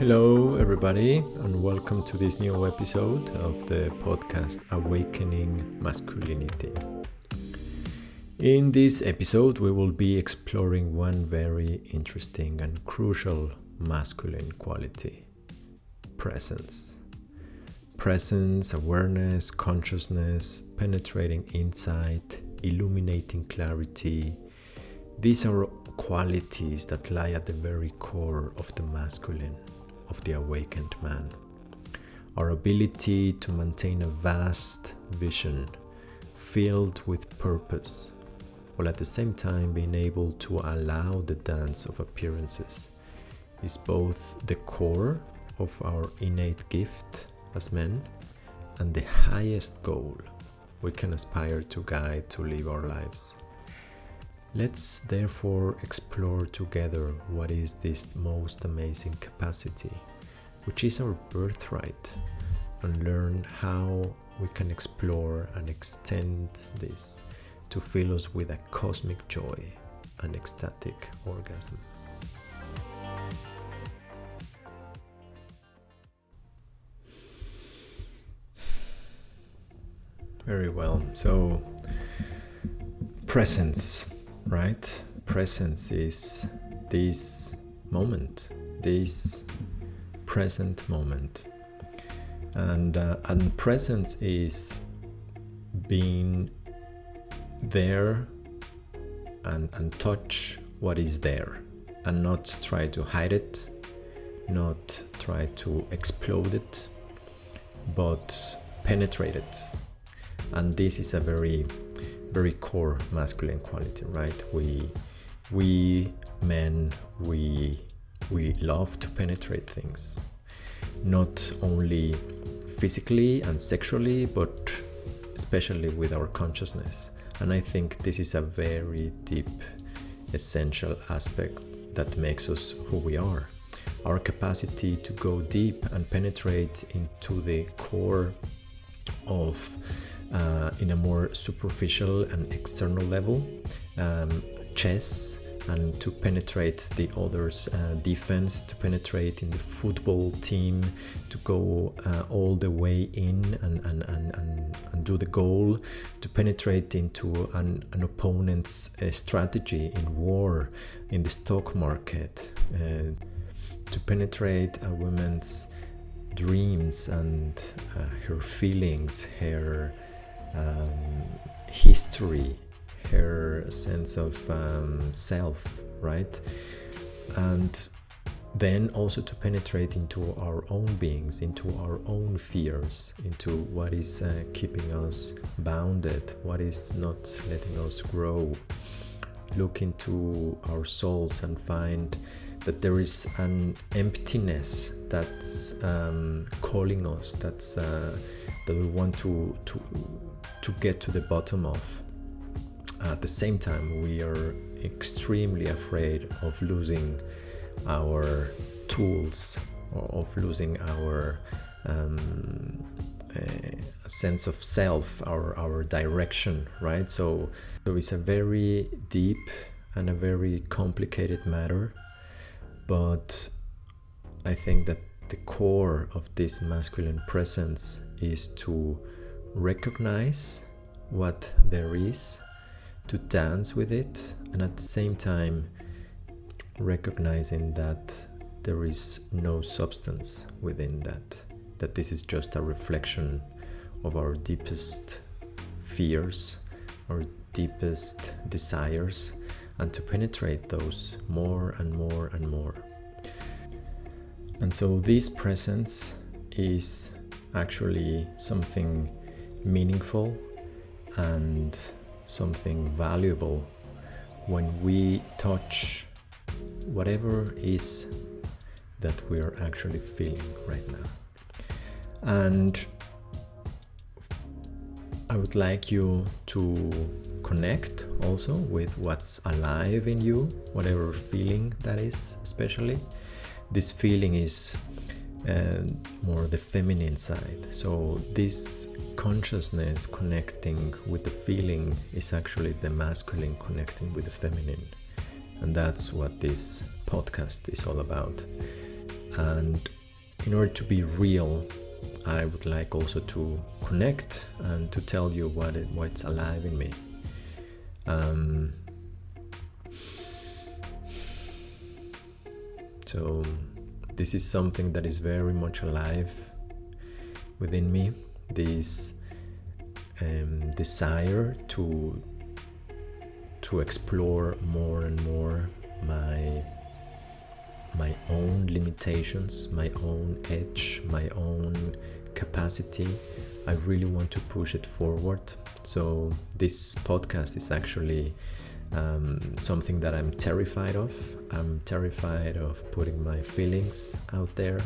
Hello, everybody, and welcome to this new episode of the podcast Awakening Masculinity. In this episode, we will be exploring one very interesting and crucial masculine quality: presence. Presence, awareness, consciousness, penetrating insight, illuminating clarity. These are qualities that lie at the very core of the masculine, of the awakened man. Our ability to maintain a vast vision filled with purpose, while at the same time being able to allow the dance of appearances, is both the core of our innate gift as men and the highest goal we can aspire to guide to live our lives. Let's therefore explore together what is this most amazing capacity, which is our birthright, and learn how we can explore and extend this to fill us with a cosmic joy and ecstatic orgasm. Very well. So, presence. Right? Presence is this moment, this present moment. And presence is being there and touch what is there, and not try to hide it, not try to explode it, but penetrate it. And this is a very core masculine quality, right? We men, we love to penetrate things, not only physically and sexually, but especially with our consciousness. And I think this is a very deep, essential aspect that makes us who we are. Our capacity to go deep and penetrate into the core of in a more superficial and external level, chess, and to penetrate the other's defense, to penetrate in the football team, to go all the way in and do the goal, to penetrate into an opponent's strategy in war, in the stock market, to penetrate a woman's dreams and her feelings, her history, her sense of self, right? And then also to penetrate into our own beings, into our own fears, into what is keeping us bounded, what is not letting us grow. Look into our souls and find that there is an emptiness that's calling us, that's that we want to get to the bottom of. At the same time, we are extremely afraid of losing our tools, or of losing our sense of self, our direction, right? So it's a very deep and a very complicated matter, but I think that the core of this masculine presence is to recognize what there is, to dance with it, and at the same time recognizing that there is no substance within that this is just a reflection of our deepest fears, our deepest desires, and to penetrate those more and more and more. And so this presence is actually something meaningful and something valuable when we touch whatever is that we are actually feeling right now. And I would like you to connect also with what's alive in you, whatever feeling that is, especially. This feeling is more the feminine side. So this consciousness connecting with the feeling is actually the masculine connecting with the feminine. And that's what this podcast is all about. And in order to be real, I would like also to connect and to tell you what's alive in me. So this is something that is very much alive within me, this desire to explore more and more my own limitations, my own edge, my own capacity. I really want to push it forward. So this podcast is actually something that I'm terrified of. I'm terrified of putting my feelings out there,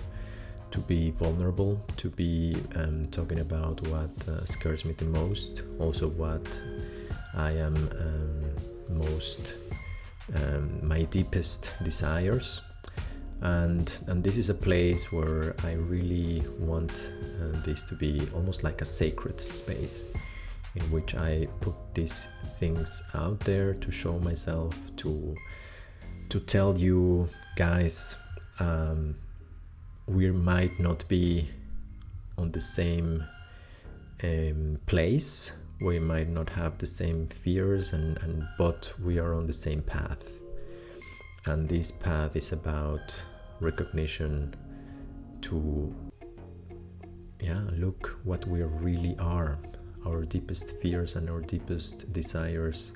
to be vulnerable, to be talking about what scares me the most, also what I am most, my deepest desires. And this is a place where I really want this to be almost like a sacred space in which I put these things out there to show myself, to tell you guys, we might not be on the same place, we might not have the same fears, but we are on the same path. And this path is about recognition, to look what we really are, our deepest fears and our deepest desires.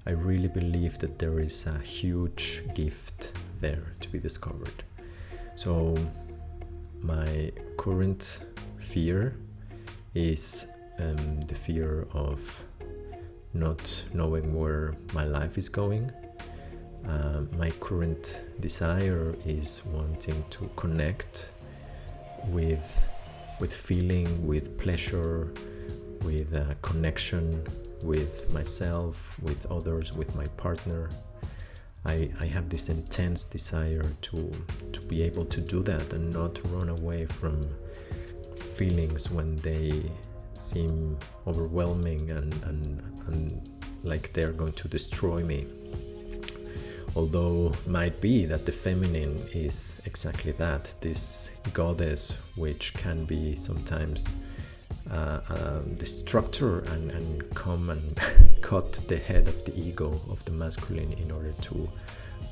I really believe that there is a huge gift there to be discovered. So my current fear is the fear of not knowing where my life is going. My current desire is wanting to connect with feeling, with pleasure, with connection with myself, with others, with my partner. I have this intense desire to be able to do that and not run away from feelings when they seem overwhelming and like they're going to destroy me. Although might be that the feminine is exactly that, this goddess which can be sometimes destructor and come and cut the head of the ego of the masculine in order to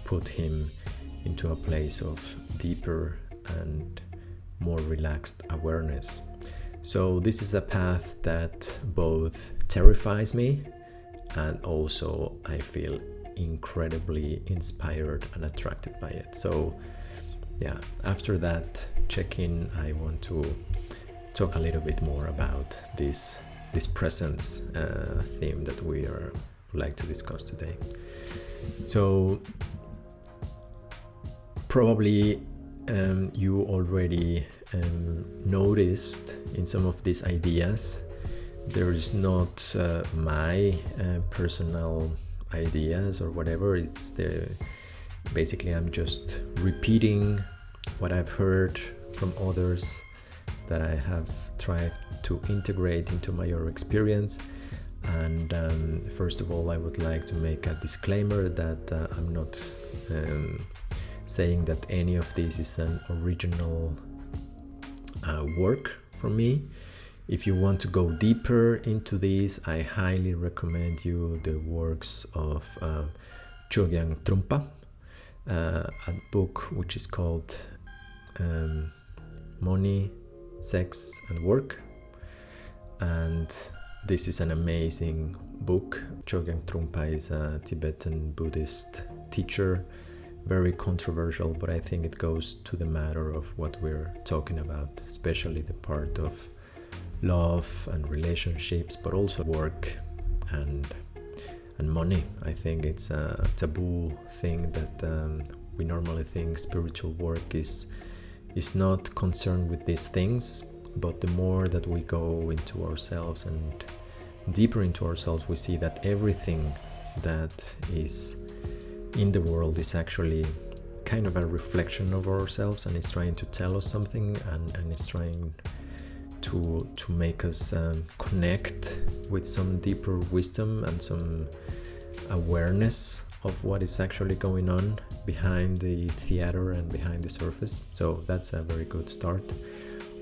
put him into a place of deeper and more relaxed awareness. So this is a path that both terrifies me and also I feel incredibly inspired and attracted by it. So after that check-in, I want to talk a little bit more about this presence theme that we like to discuss today. So probably you already noticed in some of these ideas there is not my personal ideas or whatever. It's basically I'm just repeating what I've heard from others that I have tried to integrate into my own experience. And first of all, I would like to make a disclaimer that I'm not saying that any of this is an original work from me. If you want to go deeper into this, I highly recommend you the works of Chogyam Trungpa, a book which is called Money, Sex and Work. And this is an amazing book. Chogyam Trungpa is a Tibetan Buddhist teacher, very controversial, but I think it goes to the matter of what we're talking about, especially the part of love and relationships, but also work and money. I think it's a taboo thing that we normally think spiritual work is not concerned with these things, but the more that we go into ourselves and deeper into ourselves, we see that everything that is in the world is actually kind of a reflection of ourselves, and it's trying to tell us something, and it's trying to make us connect with some deeper wisdom and some awareness of what is actually going on behind the theater and behind the surface. So that's a very good start.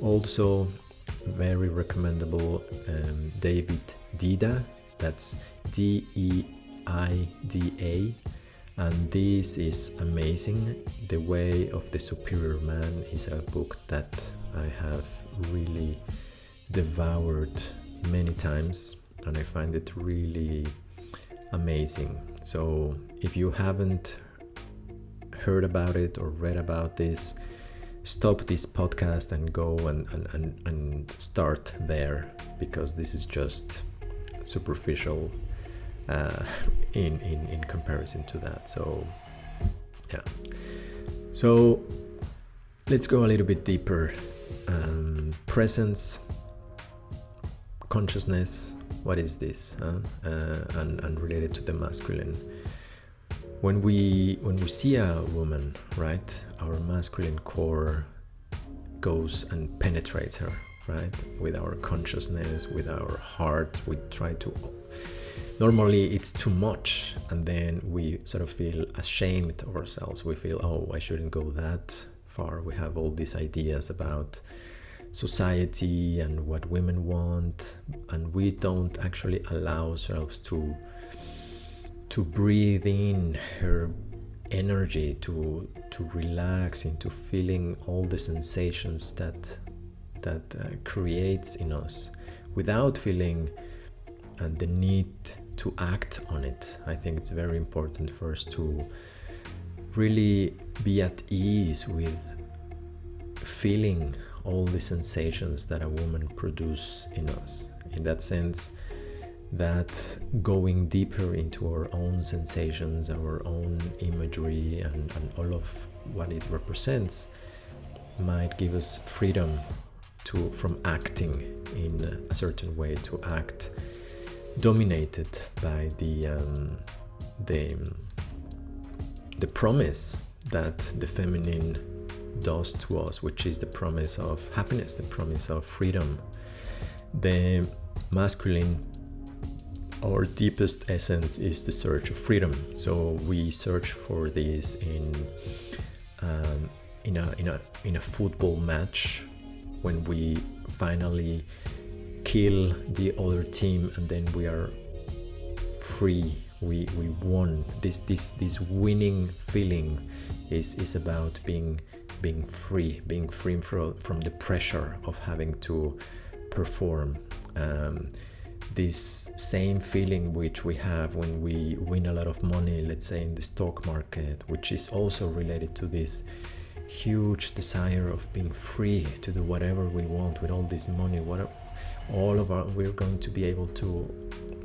Also, very recommendable, David Deida. That's Deida. And this is amazing. The Way of the Superior Man is a book that I have really devoured many times, and I find it really amazing. So if you haven't heard about it or read about this, stop this podcast and go and start there, because this is just superficial in comparison to that. So yeah, so let's go a little bit deeper. Presence, consciousness, what is this? And related to the masculine. When we see a woman, right, our masculine core goes and penetrates her, right, with our consciousness, with our heart. We try to, normally it's too much, and then we sort of feel ashamed of ourselves. We feel, oh, I shouldn't go that far. We have all these ideas about society and what women want, and we don't actually allow ourselves to breathe in her energy, to relax into feeling all the sensations that creates in us, without feeling the need to act on it. I think it's very important for us to really be at ease with feeling all the sensations that a woman produces in us. In that sense, that going deeper into our own sensations, our own imagery, and all of what it represents might give us freedom from acting in a certain way, to act dominated by the promise that the feminine does to us, which is the promise of happiness, the promise of freedom. The masculine, our deepest essence, is the search of freedom. So we search for this in a football match, when we finally kill the other team and then we are free. We won. This winning feeling is about being free from the pressure of having to perform. This same feeling which we have when we win a lot of money, let's say in the stock market, which is also related to this huge desire of being free to do whatever we want with all this money. We're going to be able to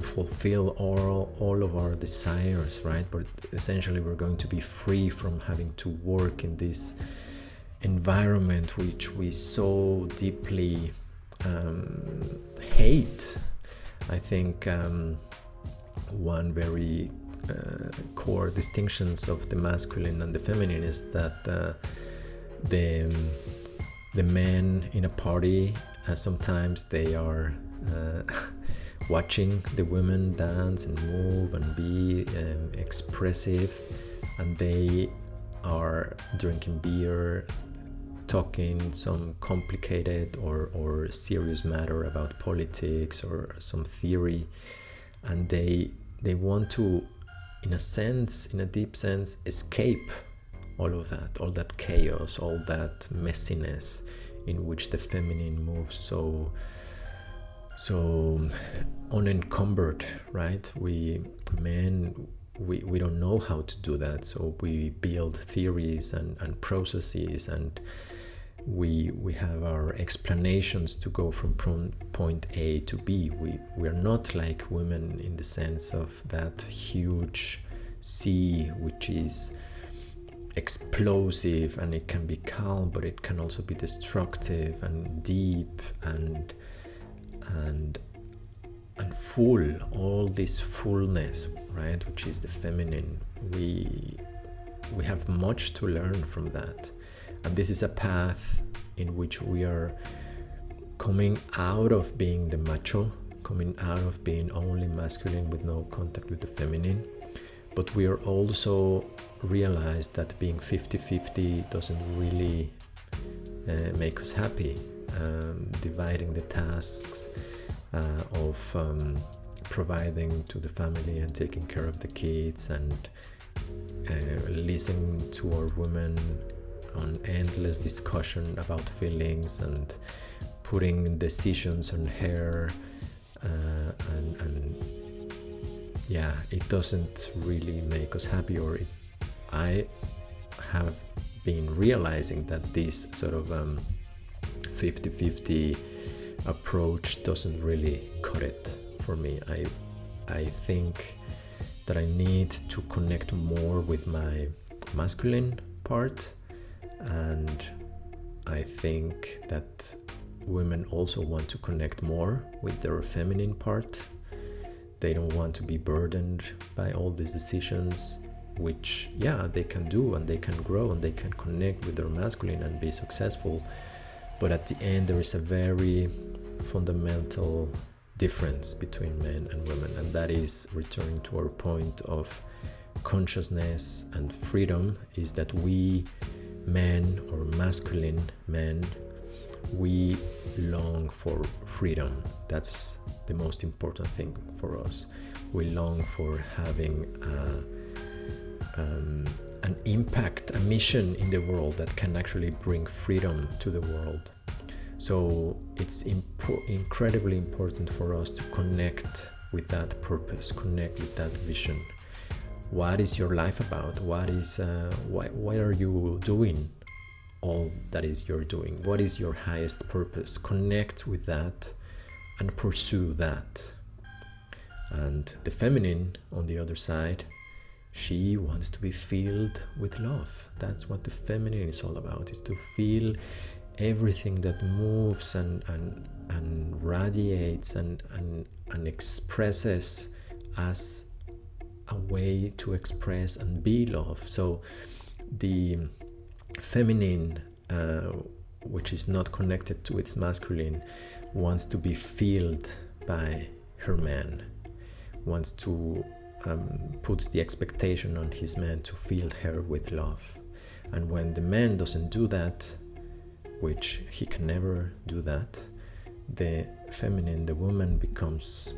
fulfill all of our desires, right? But essentially we're going to be free from having to work in this environment which we so deeply hate. I think one very core distinctions of the masculine and the feminine is that the men in a party, sometimes they are watching the women dance and move and be expressive, and they are drinking beer, talking some complicated or serious matter about politics or some theory, and they want to, in a deep sense, escape all of that, all that chaos, all that messiness in which the feminine moves so unencumbered, right? We men, we don't know how to do that, so we build theories and processes, and we have our explanations to go from point A to B. We are not like women in the sense of that huge sea which is explosive, and it can be calm, but it can also be destructive and deep and full. All this fullness, right, which is the feminine. We have much to learn from that, and this is a path in which we are coming out of being the macho, coming out of being only masculine with no contact with the feminine. but we are also realized that being 50-50 doesn't really make us happy. Dividing the tasks of providing to the family and taking care of the kids, and listening to our women on endless discussion about feelings, and putting decisions on her, and yeah, it doesn't really make us happy. I have been realizing that this sort of 50-50 approach doesn't really cut it for me. I think that I need to connect more with my masculine part, and I think that women also want to connect more with their feminine part. They don't want to be burdened by all these decisions, which, yeah, they can do, and they can grow, and they can connect with their masculine and be successful. But at the end, there is a very fundamental difference between men and women, and that is, returning to our point of consciousness and freedom, is that we men, or masculine men, we long for freedom. That's the most important thing for us. We long for having an impact, a mission in the world that can actually bring freedom to the world. So it's incredibly important for us to connect with that purpose, connect with that vision. What is your life about? What are you doing? All that is you're doing. What is your highest purpose? Connect with that and pursue that. And the feminine, on the other side, she wants to be filled with love. That's what the feminine is all about, is to feel everything that moves and radiates and expresses as a way to express and be love. So the feminine, which is not connected to its masculine, wants to be filled by her man, wants to puts the expectation on his man to fill her with love. And when the man doesn't do that, which he can never do that, the feminine, the woman, becomes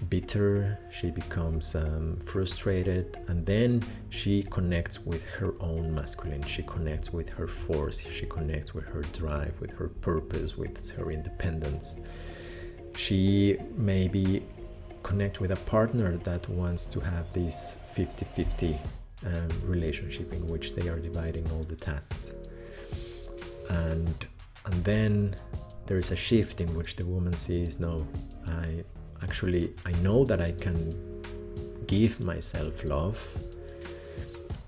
bitter, she becomes frustrated, and then she connects with her own masculine. She connects with her force, she connects with her drive, with her purpose, with her independence. She maybe connect with a partner that wants to have this 50-50 relationship in which they are dividing all the tasks. And then there is a shift in which the woman sees, no, I know that I can give myself love,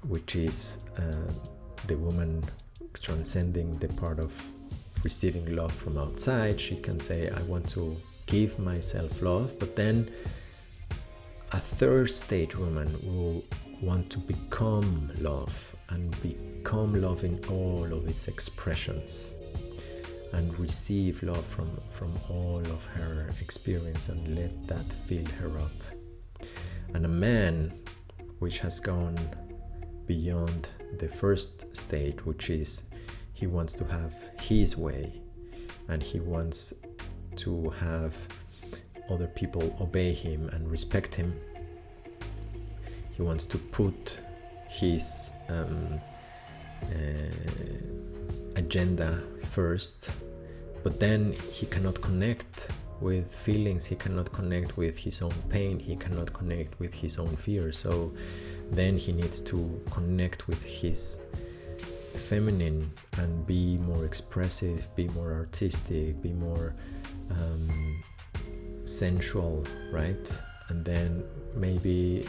which is the woman transcending the part of receiving love from outside. She can say, I want to give myself love, but then a third stage woman will want to become love, and become love in all of its expressions, and receive love from all of her experience, and let that fill her up. And a man which has gone beyond the first stage, which is he wants to have his way, and he wants to have other people obey him and respect him. He wants to put his agenda first, but then he cannot connect with feelings, he cannot connect with his own pain, he cannot connect with his own fear. So then he needs to connect with his feminine and be more expressive, be more artistic, be more sensual, right? And then maybe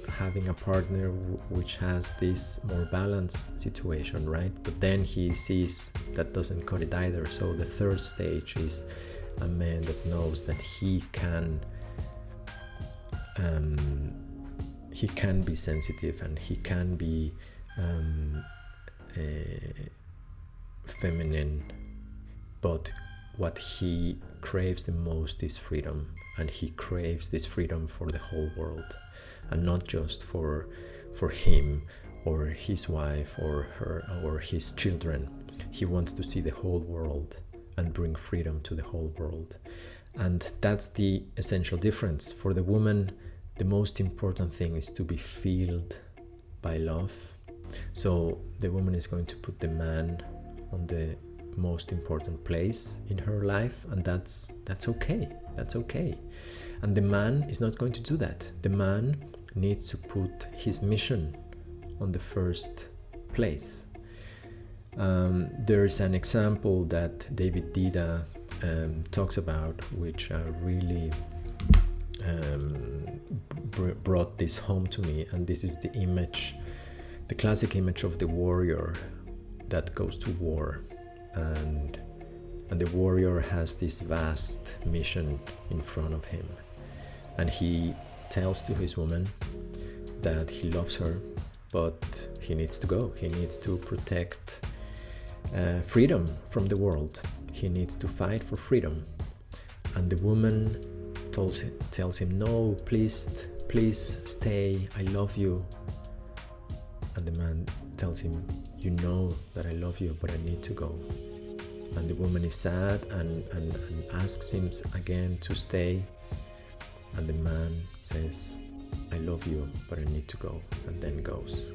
having a partner which has this more balanced situation, right? But then he sees that doesn't cut it either. So the third stage is a man that knows that he can be sensitive, and he can be feminine, but what he craves the most is freedom, and he craves this freedom for the whole world, and not just for him or his wife or her or his children. He wants to see the whole world and bring freedom to the whole world. And that's the essential difference. For the woman, the most important thing is to be filled by love. So the woman is going to put the man on the most important place in her life, and that's okay. That's okay. And the man is not going to do that. The man needs to put his mission on the first place. There's an example that David Dida talks about, which really brought this home to me, and this is the image, the classic image of the warrior that goes to war, and the warrior has this vast mission in front of him, and he tells to his woman that he loves her, but he needs to go. He needs to protect freedom from the world. He needs to fight for freedom. And the woman tells him, no, please stay, I love you. And the man tells him, you know that I love you, but I need to go. And the woman is sad and asks him again to stay. And the man says, I love you, but I need to go, and then goes.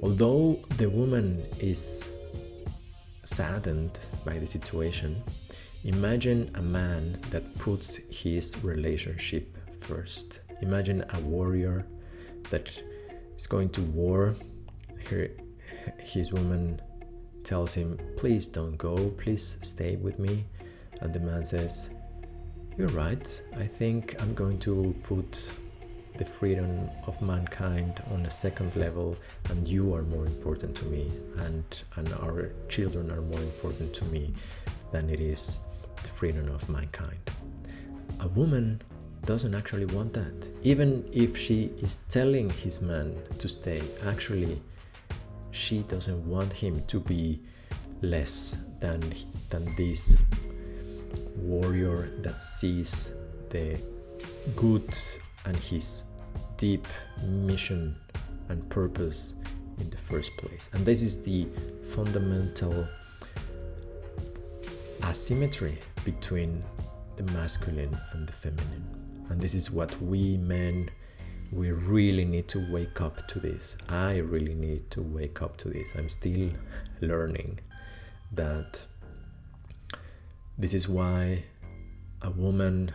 Although the woman is saddened by the situation, imagine a man that puts his relationship first. Imagine a warrior that is going to war. His woman tells him, please don't go, please stay with me. And the man says, you're right, I think I'm going to put the freedom of mankind on a second level, and you are more important to me, and our children are more important to me than it is the freedom of mankind. A woman doesn't actually want that. Even if she is telling his man to stay, actually she doesn't want him to be less than this warrior that sees the good and his deep mission and purpose in the first place. And this is the fundamental asymmetry between the masculine and the feminine. And this is what we men, we really need to wake up to this. I really need to wake up to this. I'm still learning that this is why a woman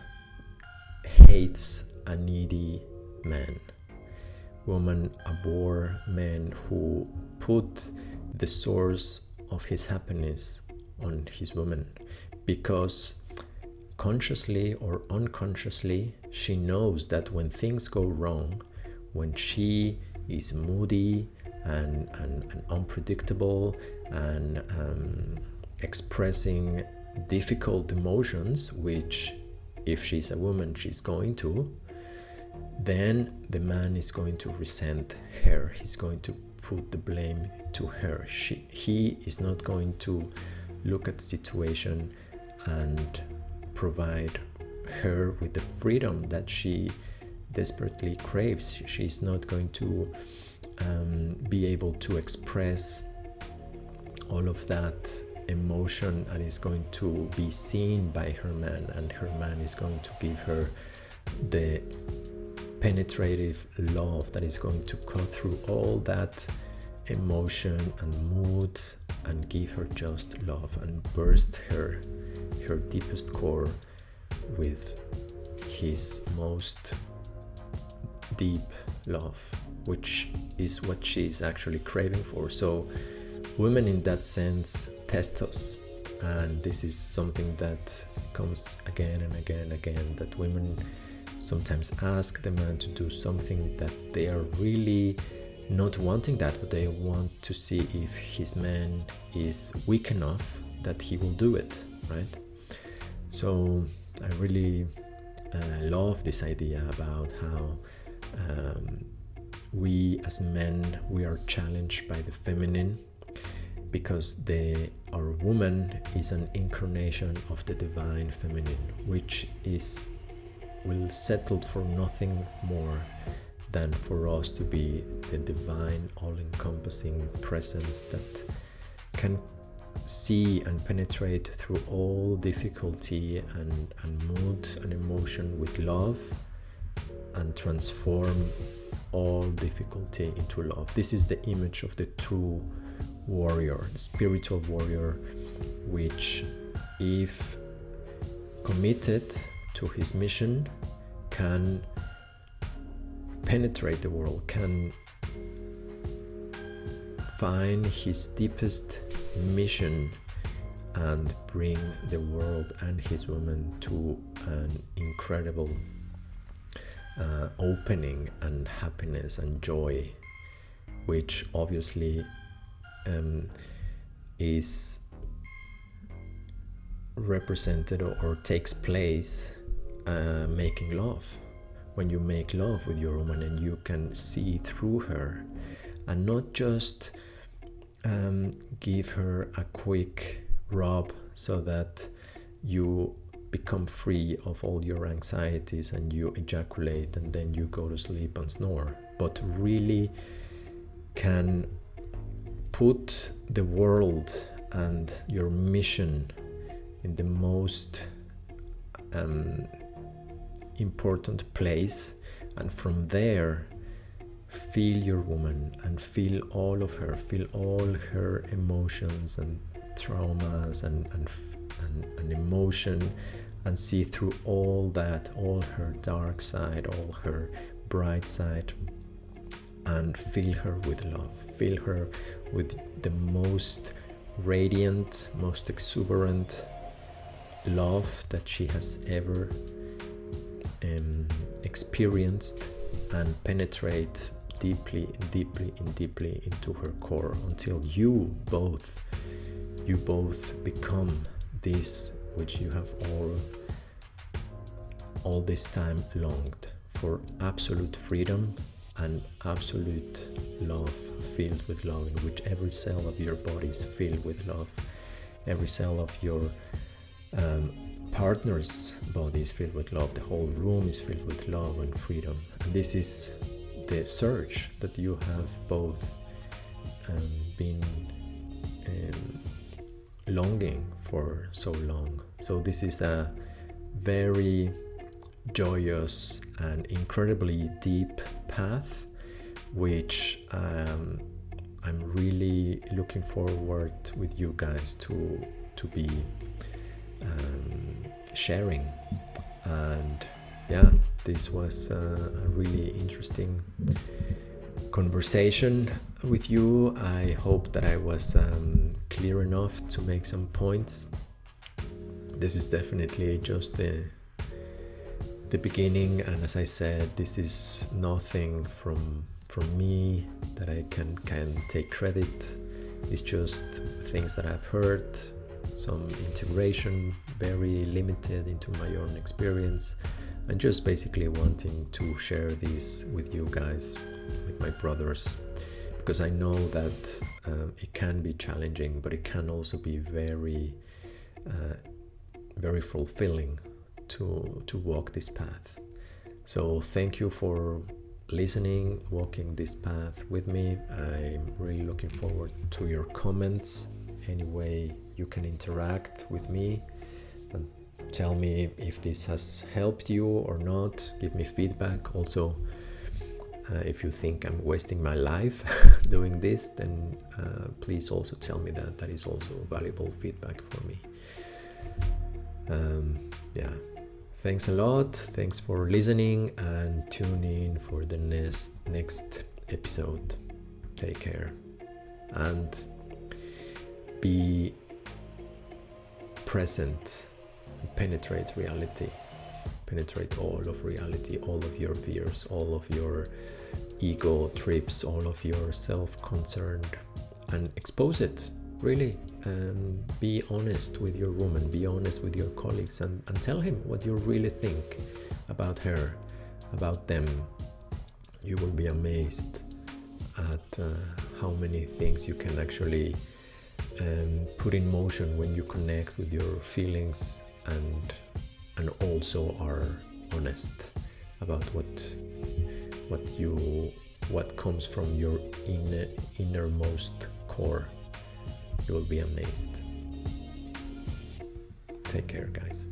hates a needy man. Women abhor men who put the source of his happiness on his woman, because consciously or unconsciously she knows that when things go wrong, when she is moody and unpredictable and expressing difficult emotions, which if she's a woman she's going to, then the man is going to resent her. He's going to put the blame to her. He is not going to look at the situation and provide her with the freedom that she desperately craves. She's not going to be able to express all of that emotion, and is going to be seen by her man, and her man is going to give her the penetrative love that is going to cut through all that emotion and mood and give her just love and burst her deepest core with his most deep love, which is what she's actually craving for. So women in that sense test us, and this is something that comes again and again and again, that women sometimes ask the man to do something that they are really not wanting that, but they want to see if his man is weak enough that he will do it, right? So I really love this idea about how we as men, we are challenged by the feminine, because our woman is an incarnation of the divine feminine, which will settle for nothing more than for us to be the divine, all-encompassing presence that can see and penetrate through all difficulty and mood and emotion with love, and transform all difficulty into love. This is the image of the true warrior, the spiritual warrior, which, if committed to his mission, can penetrate the world, can find his deepest mission and bring the world and his woman to an incredible opening and happiness and joy, which obviously is represented or takes place making love. When you make love with your woman and you can see through her, and not just give her a quick rub so that you become free of all your anxieties and you ejaculate and then you go to sleep and snore, but really can put the world and your mission in the most important place, and from there feel your woman and feel all of her, feel all her emotions and traumas and emotion, and see through all that, all her dark side, all her bright side, and fill her with love, fill her with the most radiant, most exuberant love that she has ever experienced, and penetrate deeply into her core until you both become this which you have all this time longed for: absolute freedom and absolute love, filled with love, in which every cell of your body is filled with love, every cell of your partner's body is filled with love, the whole room is filled with love and freedom. And this is the search that you have both been longing for so long. So this is a very joyous and incredibly deep path, which I'm really looking forward with you guys to be sharing. And yeah, this was a really interesting conversation with you. I hope that I was clear enough to make some points. This is definitely just the beginning, and as I said, this is nothing from me that I can take credit. It's just things that I've heard, some integration, very limited into my own experience, and just basically wanting to share this with you guys, with my brothers, because I know that it can be challenging, but it can also be very very fulfilling to walk this path. So thank you for listening, walking this path with me. I'm really looking forward to your comments, any way you can interact with me, and tell me if this has helped you or not. Give me feedback. Also, if you think I'm wasting my life doing this, then please also tell me that. That is also valuable feedback for me. Yeah, thanks a lot. Thanks for listening, and tune in for the next episode. Take care and be present and penetrate reality. Penetrate all of reality, all of your fears, all of your ego trips, all of your self-concern, and expose it, really. Be honest with your woman, be honest with your colleagues, and tell him what you really think about her, about them. You will be amazed at how many things you can actually put in motion when you connect with your feelings and also are honest about what comes from your innermost core. You will be amazed. Take care, guys.